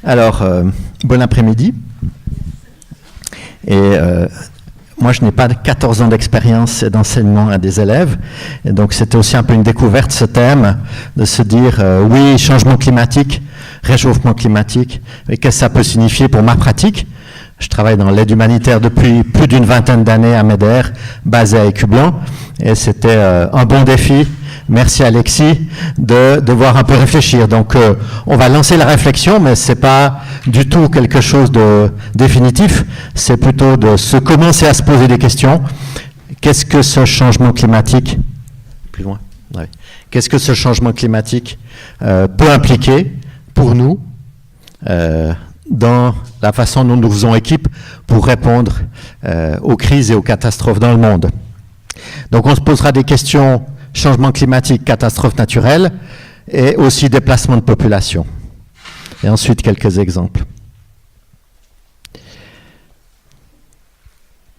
Alors, bon après-midi. Et moi, je n'ai pas 14 ans d'expérience d'enseignement à des élèves. Et donc, c'était aussi un peu une découverte, ce thème, de se dire, oui, changement climatique, réchauffement climatique, et qu'est-ce que ça peut signifier pour ma pratique? Je travaille dans l'aide humanitaire depuis plus d'une vingtaine d'années à MEDER, basé à Écublanc, et c'était un bon défi. Merci Alexis de devoir un peu réfléchir. Donc on va lancer la réflexion, mais c'est pas du tout quelque chose de définitif, c'est plutôt de se commencer à se poser des questions. Qu'est-ce que ce changement climatique, plus loin, ouais. Qu'est-ce que ce changement climatique peut impliquer pour nous dans la façon dont nous faisons équipe pour répondre aux crises et aux catastrophes dans le monde. Donc on se posera des questions changement climatique, catastrophes naturelles et aussi déplacement de population. Et ensuite quelques exemples.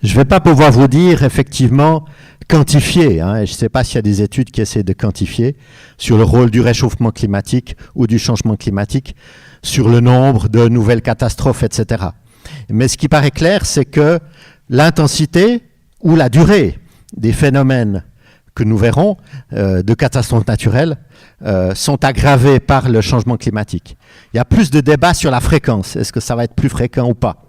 Je ne vais pas pouvoir vous dire effectivement quantifier, hein, et je ne sais pas s'il y a des études qui essaient de quantifier sur le rôle du réchauffement climatique ou du changement climatique, sur le nombre de nouvelles catastrophes, etc. Mais ce qui paraît clair, c'est que l'intensité ou la durée des phénomènes que nous verrons de catastrophes naturelles sont aggravées par le changement climatique. Il y a plus de débats sur la fréquence. Est-ce que ça va être plus fréquent ou pas?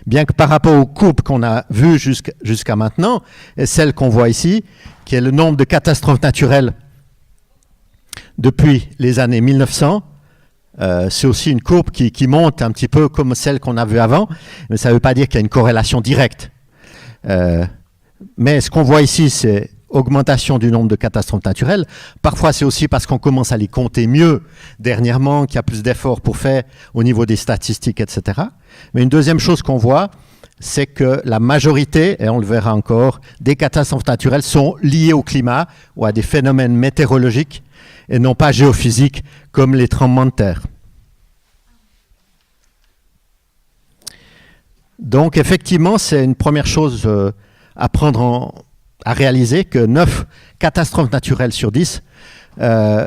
Bien que par rapport aux courbes qu'on a vues jusqu'à maintenant, et celle qu'on voit ici, qui est le nombre de catastrophes naturelles depuis les années 1900, c'est aussi une courbe qui monte un petit peu comme celle qu'on a vue avant, mais ça ne veut pas dire qu'il y a une corrélation directe. Mais ce qu'on voit ici, c'est augmentation du nombre de catastrophes naturelles. Parfois, c'est aussi parce qu'on commence à les compter mieux dernièrement, qu'il y a plus d'efforts pour faire au niveau des statistiques, etc. Mais une deuxième chose qu'on voit, c'est que la majorité, et on le verra encore, des catastrophes naturelles sont liées au climat ou à des phénomènes météorologiques et non pas géophysiques comme les tremblements de terre. Donc effectivement, c'est une première chose à réaliser que 9 catastrophes naturelles sur 10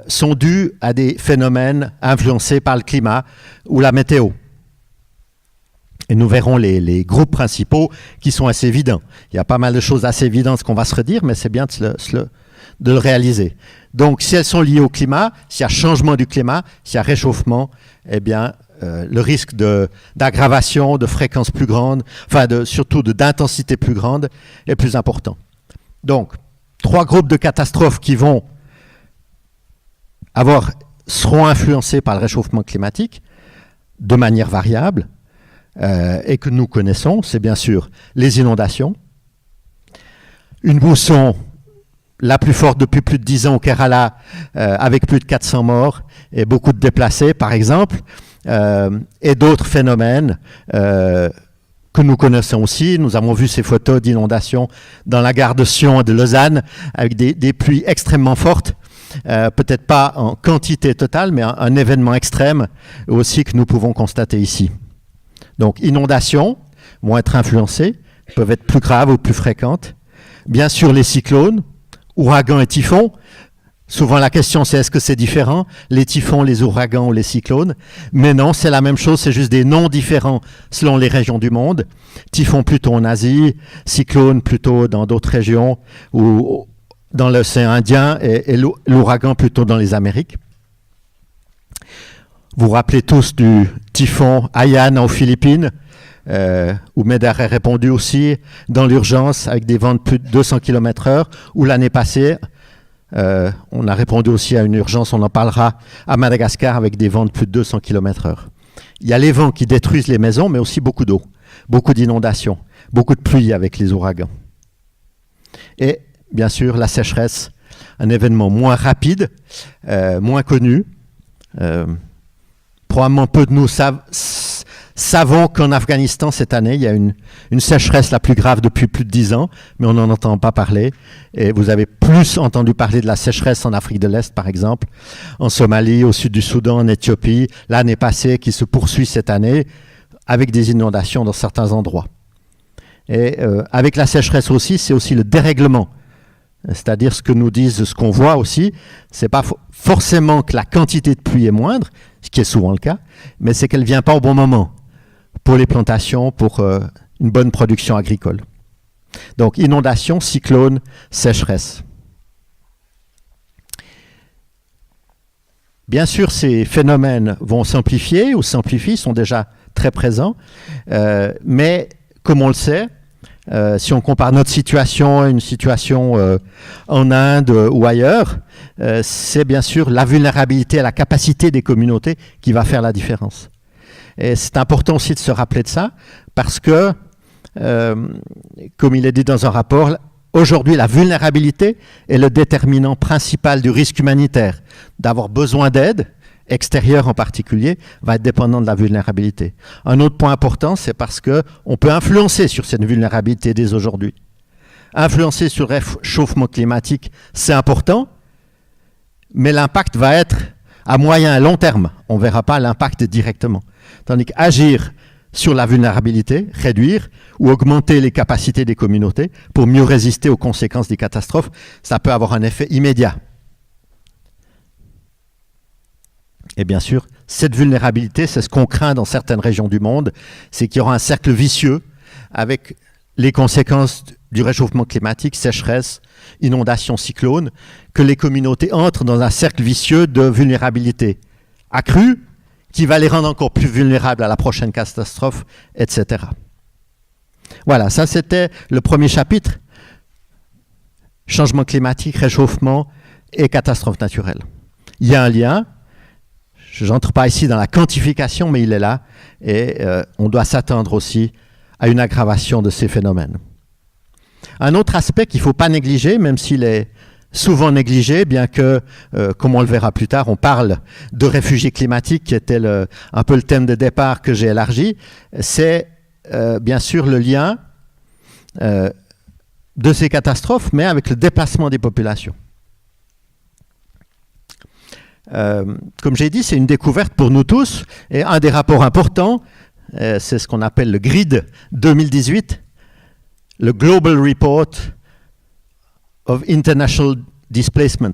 sont dues à des phénomènes influencés par le climat ou la météo. Et nous verrons les groupes principaux qui sont assez évidents. Il y a pas mal de choses assez évidentes qu'on va se redire, mais c'est bien de le réaliser. Donc si elles sont liées au climat, s'il y a changement du climat, s'il y a réchauffement, eh bien le risque d'aggravation, de fréquence plus grande, enfin surtout d'intensité plus grande est plus important. Donc, 3 groupes de catastrophes qui seront influencés par le réchauffement climatique de manière variable et que nous connaissons, c'est bien sûr les inondations, une mousson la plus forte depuis plus de 10 ans au Kerala avec plus de 400 morts et beaucoup de déplacés par exemple, et d'autres phénomènes que nous connaissons aussi. Nous avons vu ces photos d'inondations dans la gare de Sion et de Lausanne avec des pluies extrêmement fortes, peut-être pas en quantité totale, mais un événement extrême aussi que nous pouvons constater ici. Donc inondations vont être influencées, peuvent être plus graves ou plus fréquentes. Bien sûr les cyclones, ouragans et typhons. Souvent la question c'est est-ce que c'est différent, les typhons, les ouragans ou les cyclones? Mais non, c'est la même chose, c'est juste des noms différents selon les régions du monde. Typhon plutôt en Asie, cyclone plutôt dans d'autres régions ou dans l'océan Indien et l'ouragan plutôt dans les Amériques. Vous vous rappelez tous du typhon Haiyan aux Philippines, où MEDER a répondu aussi dans l'urgence avec des vents de plus de 200 km/h, ou l'année passée, on a répondu aussi à une urgence, on en parlera, à Madagascar avec des vents de plus de 200 km/h. Il y a les vents qui détruisent les maisons, mais aussi beaucoup d'eau, beaucoup d'inondations, beaucoup de pluie avec les ouragans. Et bien sûr, la sécheresse, un événement moins rapide, moins connu. Probablement peu de nous savons qu'en Afghanistan, cette année, il y a une sécheresse la plus grave depuis plus de 10 ans, mais on n'en entend pas parler. Et vous avez plus entendu parler de la sécheresse en Afrique de l'Est, par exemple, en Somalie, au sud du Soudan, en Éthiopie, l'année passée, qui se poursuit cette année, avec des inondations dans certains endroits. Et avec la sécheresse aussi, c'est aussi le dérèglement C'est-à-dire ce que nous disent, ce qu'on voit aussi, c'est pas forcément que la quantité de pluie est moindre, ce qui est souvent le cas, mais c'est qu'elle ne vient pas au bon moment pour les plantations, pour une bonne production agricole. Donc inondation, cyclone, sécheresse. Bien sûr, ces phénomènes vont s'amplifier ou s'amplifient, sont déjà très présents, mais comme on le sait, si on compare notre situation à une situation en Inde ou ailleurs, c'est bien sûr la vulnérabilité à la capacité des communautés qui va faire la différence. Et c'est important aussi de se rappeler de ça, parce que, comme il est dit dans un rapport, aujourd'hui la vulnérabilité est le déterminant principal du risque humanitaire. D'avoir besoin d'aide, extérieure en particulier, va être dépendant de la vulnérabilité. Un autre point important, c'est parce qu'on peut influencer sur cette vulnérabilité dès aujourd'hui. Influencer sur le réchauffement climatique, c'est important, mais l'impact va être à moyen et long terme. On ne verra pas l'impact directement. Tandis qu'agir sur la vulnérabilité, réduire ou augmenter les capacités des communautés pour mieux résister aux conséquences des catastrophes, ça peut avoir un effet immédiat. Et bien sûr, cette vulnérabilité, c'est ce qu'on craint dans certaines régions du monde, c'est qu'il y aura un cercle vicieux avec les conséquences du réchauffement climatique, sécheresse, inondations, cyclones, que les communautés entrent dans un cercle vicieux de vulnérabilité accrue, qui va les rendre encore plus vulnérables à la prochaine catastrophe, etc. Voilà, ça c'était le premier chapitre. Changement climatique, réchauffement et catastrophes naturelles. Il y a un lien. Je n'entre pas ici dans la quantification, mais il est là. Et on doit s'attendre aussi à une aggravation de ces phénomènes. Un autre aspect qu'il ne faut pas négliger, même s'il est souvent négligé, bien que, comme on le verra plus tard, on parle de réfugiés climatiques, qui était un peu le thème de départ que j'ai élargi, c'est bien sûr le lien de ces catastrophes, mais avec le déplacement des populations. Comme j'ai dit, c'est une découverte pour nous tous, et un des rapports importants, c'est ce qu'on appelle le GRID 2018, le Global Report of International Displacement.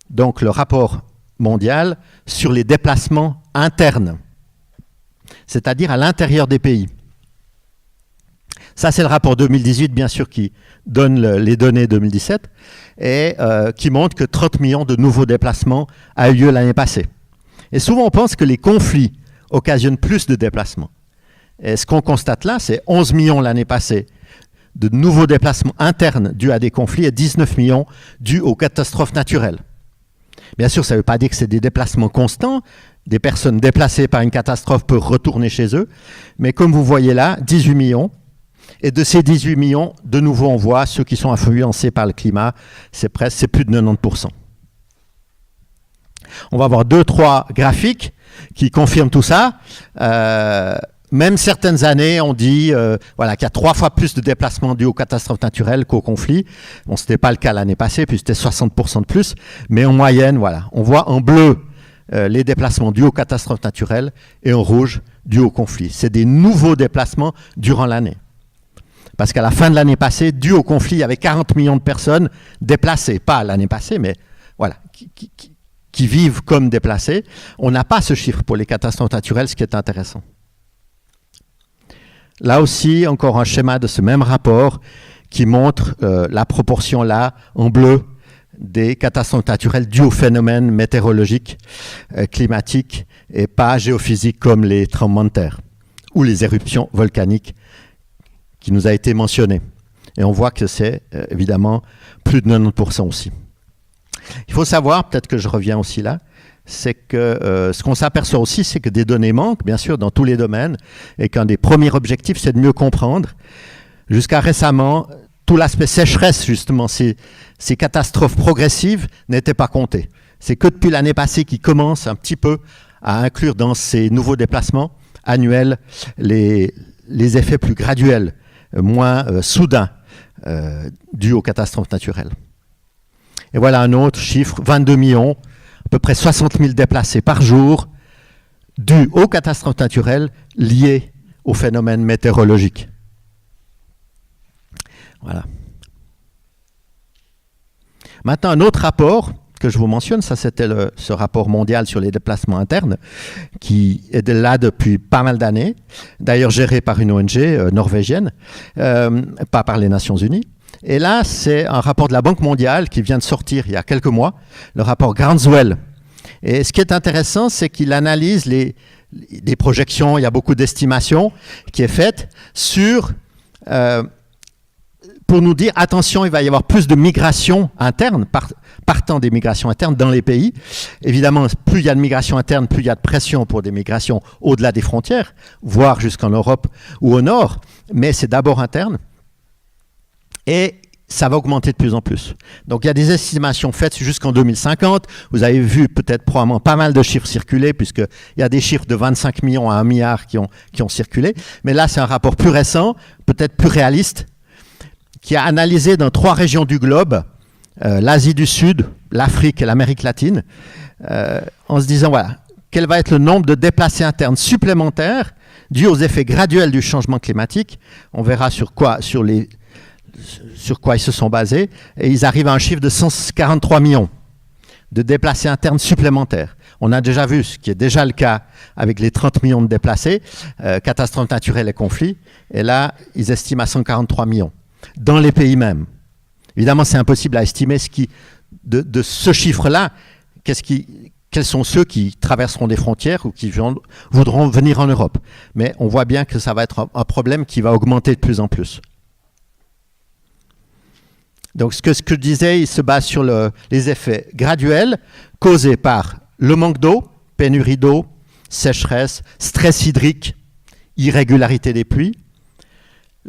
Donc le rapport mondial sur les déplacements internes, c'est-à-dire à l'intérieur des pays. Ça, c'est le rapport 2018, bien sûr, qui donne les données 2017 et qui montre que 30 millions de nouveaux déplacements a eu lieu l'année passée. Et souvent, on pense que les conflits occasionnent plus de déplacements. Et ce qu'on constate là, c'est 11 millions l'année passée de nouveaux déplacements internes dus à des conflits et 19 millions dus aux catastrophes naturelles. Bien sûr, ça ne veut pas dire que c'est des déplacements constants. Des personnes déplacées par une catastrophe peuvent retourner chez eux. Mais comme vous voyez là, 18 millions. Et de ces 18 millions, de nouveau, on voit ceux qui sont influencés par le climat, c'est plus de 90%. On va avoir 2-3 graphiques qui confirment tout ça. Même certaines années, on dit voilà, qu'il y a 3 fois plus de déplacements dus aux catastrophes naturelles qu'aux conflits. Bon, ce n'était pas le cas l'année passée, puis c'était 60% de plus. Mais en moyenne, voilà, on voit en bleu les déplacements dus aux catastrophes naturelles et en rouge dus aux conflits. C'est des nouveaux déplacements durant l'année. Parce qu'à la fin de l'année passée, dû au conflit, il y avait 40 millions de personnes déplacées. Pas l'année passée, mais voilà, qui vivent comme déplacées. On n'a pas ce chiffre pour les catastrophes naturelles, ce qui est intéressant. Là aussi, encore un schéma de ce même rapport qui montre la proportion là, en bleu, des catastrophes naturelles dues aux phénomènes météorologiques, climatiques et pas géophysiques comme les tremblements de terre ou les éruptions volcaniques qui nous a été mentionné. Et on voit que c'est évidemment plus de 90% aussi. Il faut savoir, peut-être que je reviens aussi là, c'est que ce qu'on s'aperçoit aussi, c'est que des données manquent, bien sûr, dans tous les domaines, et qu'un des premiers objectifs, c'est de mieux comprendre. Jusqu'à récemment, tout l'aspect sécheresse, justement, ces catastrophes progressives n'étaient pas comptées. C'est que depuis l'année passée qu'ils commencent un petit peu à inclure dans ces nouveaux déplacements annuels les effets plus graduels, moins soudains, dus aux catastrophes naturelles. Et voilà un autre chiffre, 22 millions, à peu près 60 000 déplacés par jour, dus aux catastrophes naturelles liées aux phénomènes météorologiques. Voilà. Maintenant, un autre rapport que je vous mentionne, ça c'était ce rapport mondial sur les déplacements internes, qui est là depuis pas mal d'années, d'ailleurs géré par une ONG norvégienne, pas par les Nations Unies. Et là, c'est un rapport de la Banque mondiale qui vient de sortir il y a quelques mois, le rapport Groundswell. Et ce qui est intéressant, c'est qu'il analyse des projections, il y a beaucoup d'estimations qui est faite sur, pour nous dire, attention, il va y avoir plus de migration interne, partant des migrations internes dans les pays. Évidemment, plus il y a de migration interne, plus il y a de pression pour des migrations au-delà des frontières, voire jusqu'en Europe ou au nord, mais c'est d'abord interne. Et ça va augmenter de plus en plus. Donc il y a des estimations faites jusqu'en 2050. Vous avez vu peut-être probablement pas mal de chiffres circuler, puisqu'il y a des chiffres de 25 millions à 1 milliard qui ont circulé. Mais là, c'est un rapport plus récent, peut-être plus réaliste, qui a analysé dans 3 régions du globe, l'Asie du Sud, l'Afrique et l'Amérique latine, en se disant, voilà, quel va être le nombre de déplacés internes supplémentaires dus aux effets graduels du changement climatique. On verra sur quoi ils se sont basés, et ils arrivent à un chiffre de 143 millions de déplacés internes supplémentaires. On a déjà vu, ce qui est déjà le cas avec les 30 millions de déplacés, catastrophes naturelles et conflits, et là, ils estiment à 143 millions, dans les pays mêmes. Évidemment, c'est impossible à estimer de ce chiffre-là, quels sont ceux qui traverseront des frontières ou qui voudront venir en Europe. Mais on voit bien que ça va être un problème qui va augmenter de plus en plus. Donc ce que je disais, il se base sur les effets graduels causés par le manque d'eau, pénurie d'eau, sécheresse, stress hydrique, irrégularité des pluies,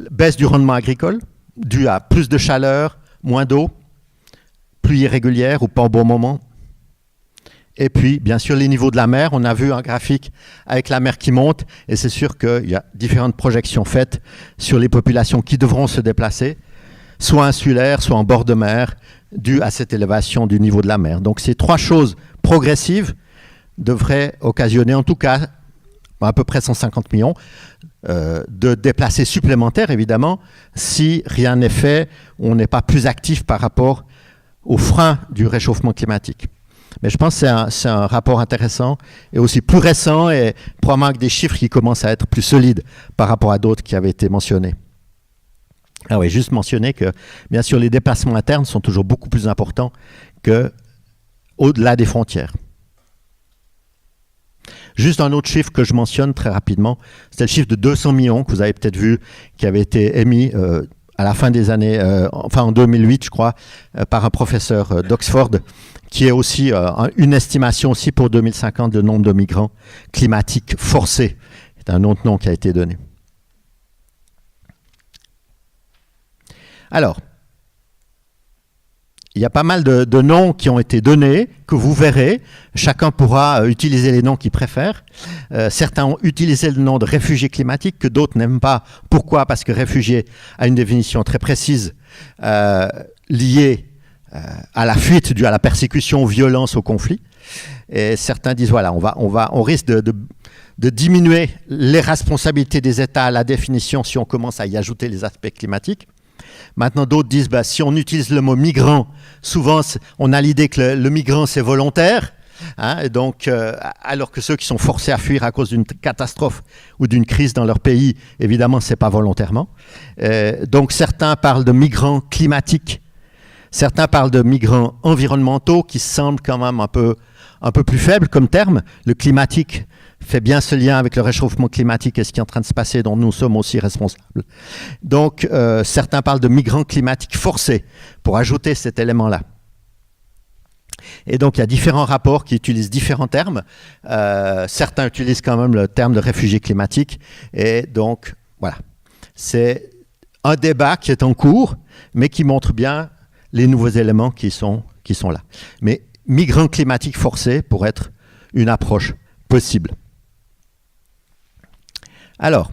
baisse du rendement agricole, due à plus de chaleur, moins d'eau, pluie irrégulière ou pas au bon moment. Et puis, bien sûr, les niveaux de la mer. On a vu un graphique avec la mer qui monte, et c'est sûr qu'il y a différentes projections faites sur les populations qui devront se déplacer, soit insulaires, soit en bord de mer, dû à cette élévation du niveau de la mer. Donc ces 3 choses progressives devraient occasionner en tout cas à peu près 150 millions de déplacés supplémentaires, évidemment, si rien n'est fait, on n'est pas plus actif par rapport aux freins du réchauffement climatique. Mais je pense que c'est un rapport intéressant et aussi plus récent, et probablement avec des chiffres qui commencent à être plus solides par rapport à d'autres qui avaient été mentionnés. Ah oui, juste mentionner que, bien sûr, les déplacements internes sont toujours beaucoup plus importants qu'au-delà des frontières. Juste un autre chiffre que je mentionne très rapidement, c'est le chiffre de 200 millions que vous avez peut-être vu, qui avait été émis à la fin des années, en 2008, je crois, par un professeur d'Oxford, qui est aussi une estimation aussi pour 2050 de nombre de migrants climatiques forcés. C'est un autre nom qui a été donné. Alors, il y a pas mal de noms qui ont été donnés, que vous verrez. Chacun pourra utiliser les noms qu'il préfère. Certains ont utilisé le nom de réfugiés climatiques, que d'autres n'aiment pas. Pourquoi? Parce que réfugié a une définition très précise liée à la fuite due à la persécution, aux violences, au conflit. Et certains disent, voilà, on risque de diminuer les responsabilités des États à la définition si on commence à y ajouter les aspects climatiques. Maintenant, d'autres disent, si on utilise le mot migrant, souvent on a l'idée que le migrant c'est volontaire, hein, et donc, alors que ceux qui sont forcés à fuir à cause d'une catastrophe ou d'une crise dans leur pays, évidemment, c'est pas volontairement. Donc certains parlent de migrants climatiques, certains parlent de migrants environnementaux, qui semblent quand même un peu plus faibles comme terme. Le climatique fait bien ce lien avec le réchauffement climatique et ce qui est en train de se passer, dont nous sommes aussi responsables. Donc, certains parlent de migrants climatiques forcés, pour ajouter cet élément-là. Et donc, il y a différents rapports qui utilisent différents termes. Certains utilisent quand même le terme de réfugiés climatiques. Et donc, voilà. C'est un débat qui est en cours, mais qui montre bien les nouveaux éléments qui sont là. Mais migrants climatiques forcés pourrait être une approche possible. Alors,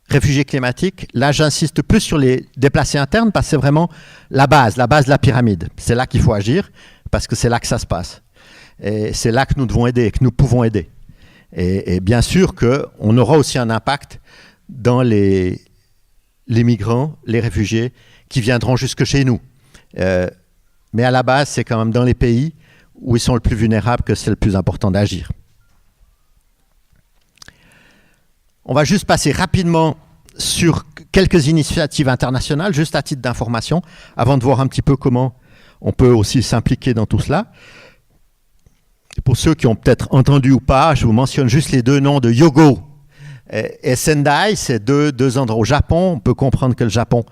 réfugiés climatiques, là j'insiste plus sur les déplacés internes parce que c'est vraiment la base de la pyramide. C'est là qu'il faut agir parce que c'est là que ça se passe. Et c'est là que nous devons aider, que nous pouvons aider. Et bien sûr qu'on aura aussi un impact dans les migrants, les réfugiés qui viendront jusque chez nous. Mais à la base, c'est quand même dans les pays où ils sont le plus vulnérables que c'est le plus important d'agir. On va juste passer rapidement sur quelques initiatives internationales, juste à titre d'information, avant de voir un petit peu comment on peut aussi s'impliquer dans tout cela. Pour ceux qui ont peut-être entendu ou pas, je vous mentionne juste les deux noms de Hyogo et Sendai. C'est deux endroits au Japon. On peut comprendre que le Japon,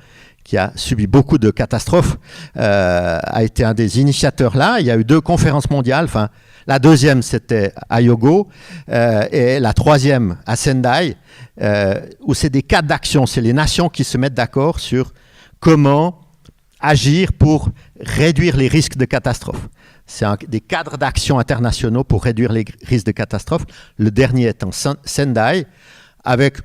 qui a subi beaucoup de catastrophes, a été un des initiateurs là. Il y a eu 2 conférences mondiales. Enfin, la deuxième, c'était à Hyogo, et la troisième à Sendai, où c'est des cadres d'action. C'est les nations qui se mettent d'accord sur comment agir pour réduire les risques de catastrophes. C'est des cadres d'action internationaux pour réduire les risques de catastrophes. Le dernier étant Sendai, avec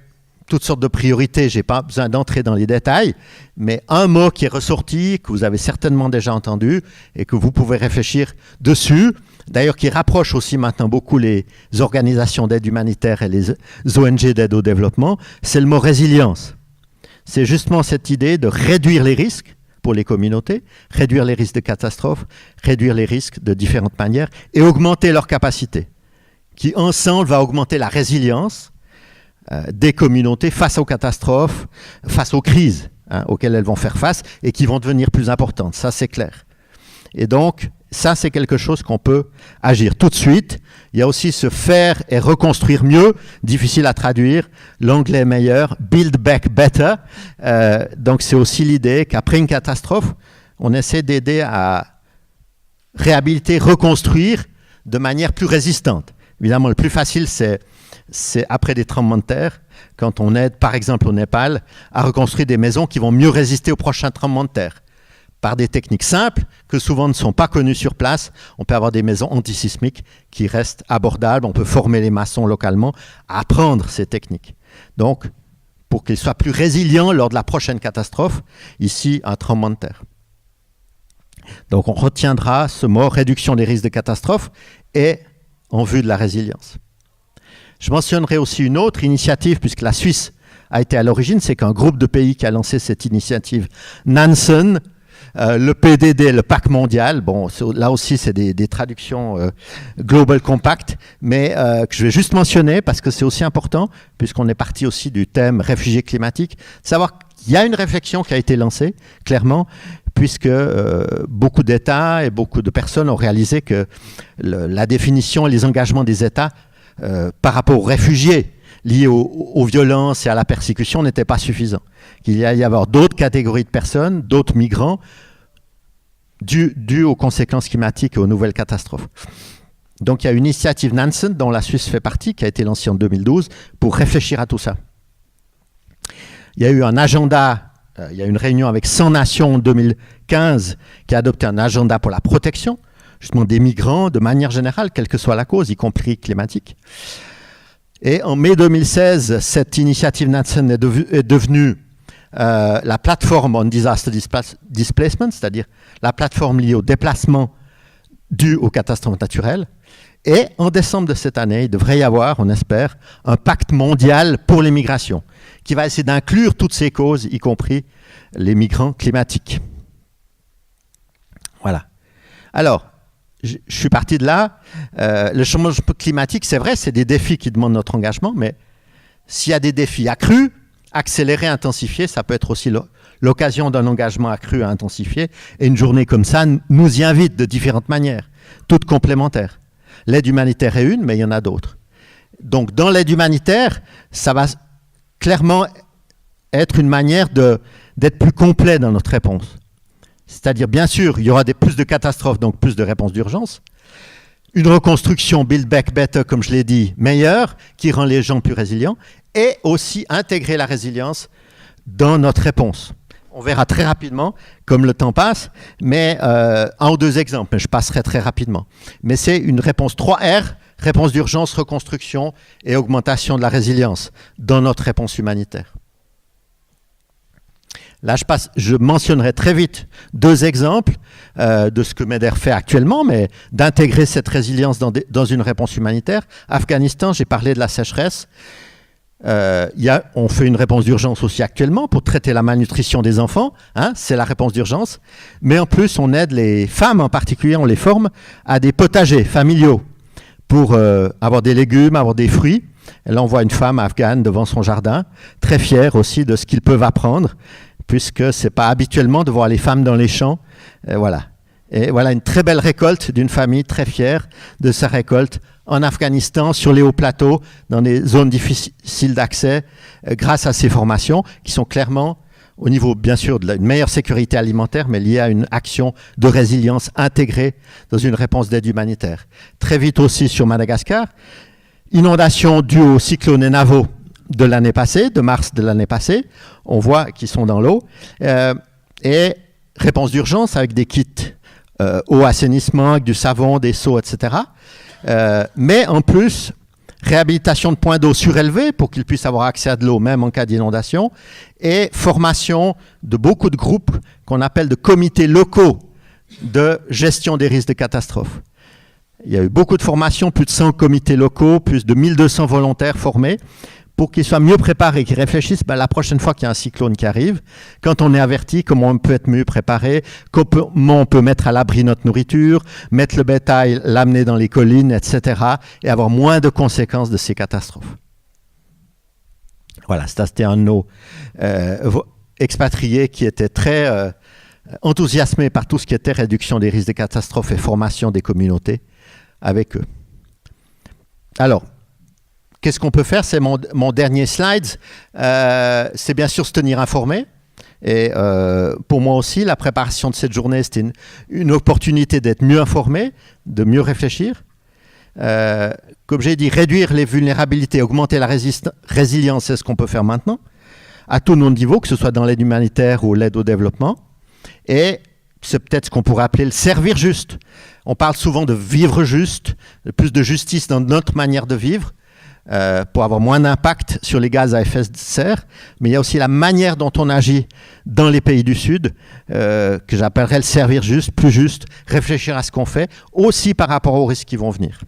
toutes sortes de priorités. Je n'ai pas besoin d'entrer dans les détails, mais un mot qui est ressorti, que vous avez certainement déjà entendu et que vous pouvez réfléchir dessus, d'ailleurs qui rapproche aussi maintenant beaucoup les organisations d'aide humanitaire et les ONG d'aide au développement, c'est le mot résilience. C'est justement cette idée de réduire les risques pour les communautés, réduire les risques de catastrophes, réduire les risques de différentes manières et augmenter leur capacité, qui ensemble va augmenter la résilience des communautés face aux catastrophes, face aux crises auxquelles elles vont faire face et qui vont devenir plus importantes. Ça, c'est clair. Et donc, ça, c'est quelque chose qu'on peut agir tout de suite. Il y a aussi se faire et reconstruire mieux, difficile à traduire, l'anglais meilleur, build back better. Donc, c'est aussi l'idée qu'après une catastrophe, on essaie d'aider à réhabiliter, reconstruire de manière plus résistante. Évidemment, le plus facile, c'est après des tremblements de terre, quand on aide, par exemple au Népal, à reconstruire des maisons qui vont mieux résister aux prochains tremblements de terre. Par des techniques simples, que souvent ne sont pas connues sur place, on peut avoir des maisons antisismiques qui restent abordables, on peut former les maçons localement à apprendre ces techniques. Donc, pour qu'ils soient plus résilients lors de la prochaine catastrophe, ici, un tremblement de terre. Donc, on retiendra ce mot, réduction des risques de catastrophe, et en vue de la résilience. Je mentionnerai aussi une autre initiative, puisque la Suisse a été à l'origine, c'est qu'un groupe de pays qui a lancé cette initiative, Nansen, le PDD, le Pacte mondial, bon, là aussi c'est des traductions Global Compact, mais que je vais juste mentionner parce que c'est aussi important, puisqu'on est parti aussi du thème réfugiés climatiques, de savoir qu'il y a une réflexion qui a été lancée, clairement, puisque beaucoup d'États et beaucoup de personnes ont réalisé que la définition et les engagements des États par rapport aux réfugiés liés aux violences et à la persécution n'étaient pas suffisants. Qu'il y allait y avoir d'autres catégories de personnes, d'autres migrants, dus aux conséquences climatiques et aux nouvelles catastrophes. Donc il y a une initiative Nansen, dont la Suisse fait partie, qui a été lancée en 2012, pour réfléchir à tout ça. Il y a eu un agenda, il y a une réunion avec 100 nations en 2015 qui a adopté un agenda pour la protection, justement des migrants de manière générale, quelle que soit la cause, y compris climatique. Et en mai 2016, cette initiative Nansen est devenue la plateforme on disaster displacement, c'est-à-dire la plateforme liée au déplacement dû aux catastrophes naturelles. Et en décembre de cette année, il devrait y avoir, on espère, un pacte mondial pour les migrations, qui va essayer d'inclure toutes ces causes, y compris les migrants climatiques. Voilà. Alors, je suis parti de là. Le changement climatique, c'est vrai, c'est des défis qui demandent notre engagement, mais s'il y a des défis accrus, accélérés, intensifiés, ça peut être aussi l'occasion d'un engagement accru à intensifier. Et une journée comme ça nous y invite de différentes manières, toutes complémentaires. L'aide humanitaire est une, mais il y en a d'autres. Donc, dans l'aide humanitaire, ça va clairement être une manière d'être plus complet dans notre réponse. C'est-à-dire, bien sûr, il y aura plus de catastrophes, donc plus de réponses d'urgence. Une reconstruction Build Back Better, comme je l'ai dit, meilleure, qui rend les gens plus résilients, et aussi intégrer la résilience dans notre réponse. On verra très rapidement, comme le temps passe, mais un ou deux exemples, je passerai très rapidement. Mais c'est une réponse 3R, réponse d'urgence, reconstruction et augmentation de la résilience dans notre réponse humanitaire. Là, je mentionnerai très vite deux exemples de ce que MEDER fait actuellement, mais d'intégrer cette résilience dans une réponse humanitaire. Afghanistan, j'ai parlé de la sécheresse. On fait une réponse d'urgence aussi actuellement pour traiter la malnutrition des enfants, hein, c'est la réponse d'urgence. Mais en plus, on aide les femmes en particulier, on les forme à des potagers familiaux pour avoir des légumes, avoir des fruits. Et là, on voit une femme afghane devant son jardin, très fière aussi de ce qu'ils peuvent apprendre, puisque ce n'est pas habituellement de voir les femmes dans les champs. Voilà. Et voilà une très belle récolte d'une famille très fière de sa récolte en Afghanistan, sur les hauts plateaux, dans des zones difficiles d'accès, grâce à ces formations qui sont clairement, au niveau bien sûr d'une meilleure sécurité alimentaire, mais liées à une action de résilience intégrée dans une réponse d'aide humanitaire. Très vite aussi sur Madagascar, inondation due au cyclone Enavo de l'année passée, de mars de l'année passée, on voit qu'ils sont dans l'eau, et réponse d'urgence avec des kits eau assainissement, avec du savon, des seaux, etc. Mais en plus, réhabilitation de points d'eau surélevés pour qu'ils puissent avoir accès à de l'eau même en cas d'inondation, et formation de beaucoup de groupes qu'on appelle de comités locaux de gestion des risques de catastrophe. Il y a eu beaucoup de formations, plus de 100 comités locaux, plus de 1200 volontaires formés pour qu'ils soient mieux préparés, qu'ils réfléchissent la prochaine fois qu'il y a un cyclone qui arrive, quand on est averti, comment on peut être mieux préparé, comment on peut mettre à l'abri notre nourriture, mettre le bétail, l'amener dans les collines, etc. et avoir moins de conséquences de ces catastrophes. Voilà, ça c'était un de nos expatriés qui était très enthousiasmé par tout ce qui était réduction des risques de catastrophes et formation des communautés avec eux. Alors, qu'est-ce qu'on peut faire? C'est mon dernier slide. C'est bien sûr se tenir informé. Et pour moi aussi, la préparation de cette journée, c'était une opportunité d'être mieux informé, de mieux réfléchir. Comme j'ai dit, réduire les vulnérabilités, augmenter la résilience, c'est ce qu'on peut faire maintenant, à tous nos niveaux, que ce soit dans l'aide humanitaire ou l'aide au développement. Et c'est peut-être ce qu'on pourrait appeler le servir juste. On parle souvent de vivre juste, de plus de justice dans notre manière de vivre, pour avoir moins d'impact sur les gaz à effet de serre, mais il y a aussi la manière dont on agit dans les pays du Sud, que j'appellerais le servir juste, plus juste, réfléchir à ce qu'on fait, aussi par rapport aux risques qui vont venir.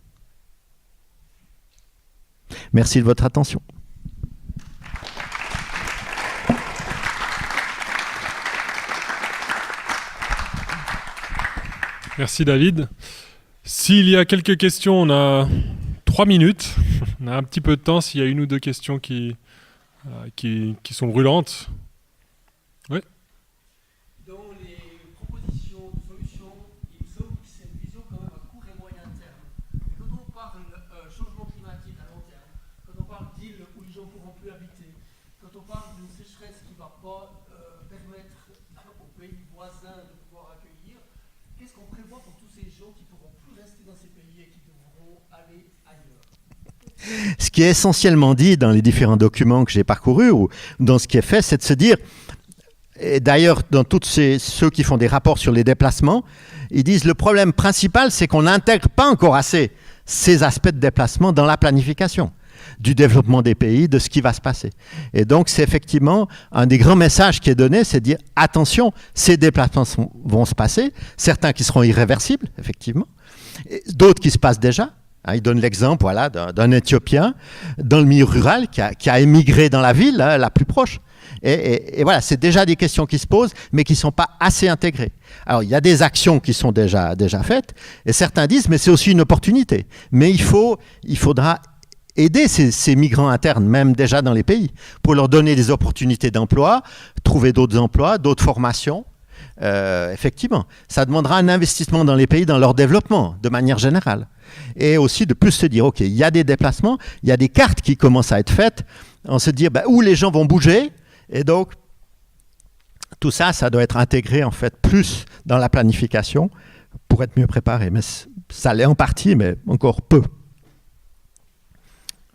Merci de votre attention. Merci David. S'il y a quelques questions, on a 3 minutes. On a un petit peu de temps s'il y a une ou deux questions qui sont brûlantes. Oui. Dans les propositions de solutions, il me semble que c'est une vision quand même à court et moyen terme. Et quand on parle changement climatique à long terme, quand on parle d'îles où les gens ne pourront plus habiter, quand on parle d'une sécheresse qui ne va pas permettre aux pays voisins de pouvoir accueillir, qu'est-ce qu'on prévoit pour tous ces gens qui ne pourront plus rester dans ces pays et qui devront aller ailleurs? Ce qui est essentiellement dit dans les différents documents que j'ai parcourus ou dans ce qui est fait, c'est de se dire, et d'ailleurs dans tous ceux qui font des rapports sur les déplacements, ils disent le problème principal, c'est qu'on n'intègre pas encore assez ces aspects de déplacement dans la planification du développement des pays, de ce qui va se passer. Et donc c'est effectivement un des grands messages qui est donné, c'est de dire attention, ces déplacements vont se passer, certains qui seront irréversibles, effectivement, d'autres qui se passent déjà. Il donne l'exemple voilà, d'un Éthiopien dans le milieu rural qui a émigré dans la ville la plus proche. Et voilà, c'est déjà des questions qui se posent, mais qui ne sont pas assez intégrées. Alors, il y a des actions qui sont déjà faites, et certains disent, mais c'est aussi une opportunité. Mais il faudra aider ces migrants internes, même déjà dans les pays, pour leur donner des opportunités d'emploi, trouver d'autres emplois, d'autres formations. Effectivement, ça demandera un investissement dans les pays, dans leur développement, de manière générale. Et aussi de plus se dire, OK, il y a des déplacements, il y a des cartes qui commencent à être faites, on se dit où les gens vont bouger, et donc tout ça, ça doit être intégré en fait plus dans la planification pour être mieux préparé. Mais ça l'est en partie, mais encore peu.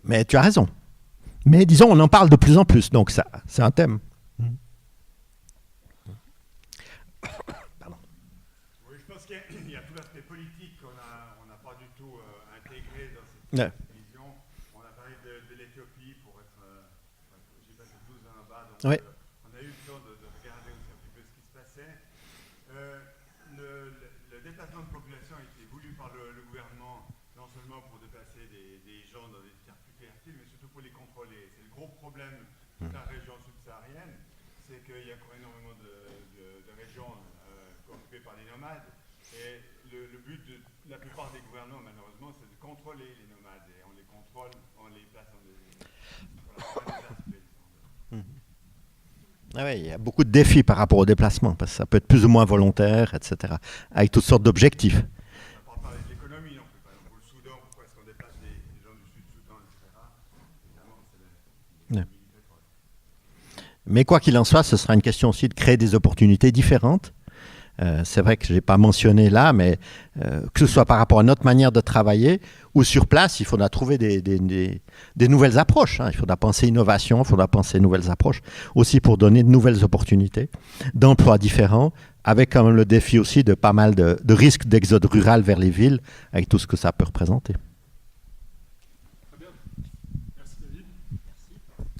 Mais tu as raison. Mais disons, on en parle de plus en plus, donc ça, c'est un thème. Ouais. Vision. On a parlé de l'Éthiopie pour être, j'ai passé 12 ans là-bas, donc ouais. On a eu le temps de regarder aussi un petit peu ce qui se passait. Le déplacement de population a été voulu par le gouvernement, non seulement pour déplacer des gens dans des terres plus fertiles, mais surtout faut les contrôler. C'est le gros problème de la région subsaharienne, c'est qu'il y a encore énormément de régions occupées par les nomades. Et le but de la plupart des gouvernements, malheureusement, c'est de contrôler les nomades. Et on les contrôle, on les place dans des aspects. Ah oui, il y a beaucoup de défis par rapport au déplacement, parce que ça peut être plus ou moins volontaire, etc., avec toutes sortes d'objectifs. On va parler de l'économie non plus. Par exemple, pour le Soudan, pourquoi est-ce qu'on déplace les gens du Sud-Soudan, etc. Évidemment, c'est le pétrole. Mais quoi qu'il en soit, ce sera une question aussi de créer des opportunités différentes. C'est vrai que je n'ai pas mentionné là, mais que ce soit par rapport à notre manière de travailler ou sur place, il faudra trouver des nouvelles approches. Il faudra penser innovation, il faudra penser nouvelles approches, aussi pour donner de nouvelles opportunités d'emplois différents, avec quand même le défi aussi de pas mal de risques d'exode rural vers les villes, avec tout ce que ça peut représenter.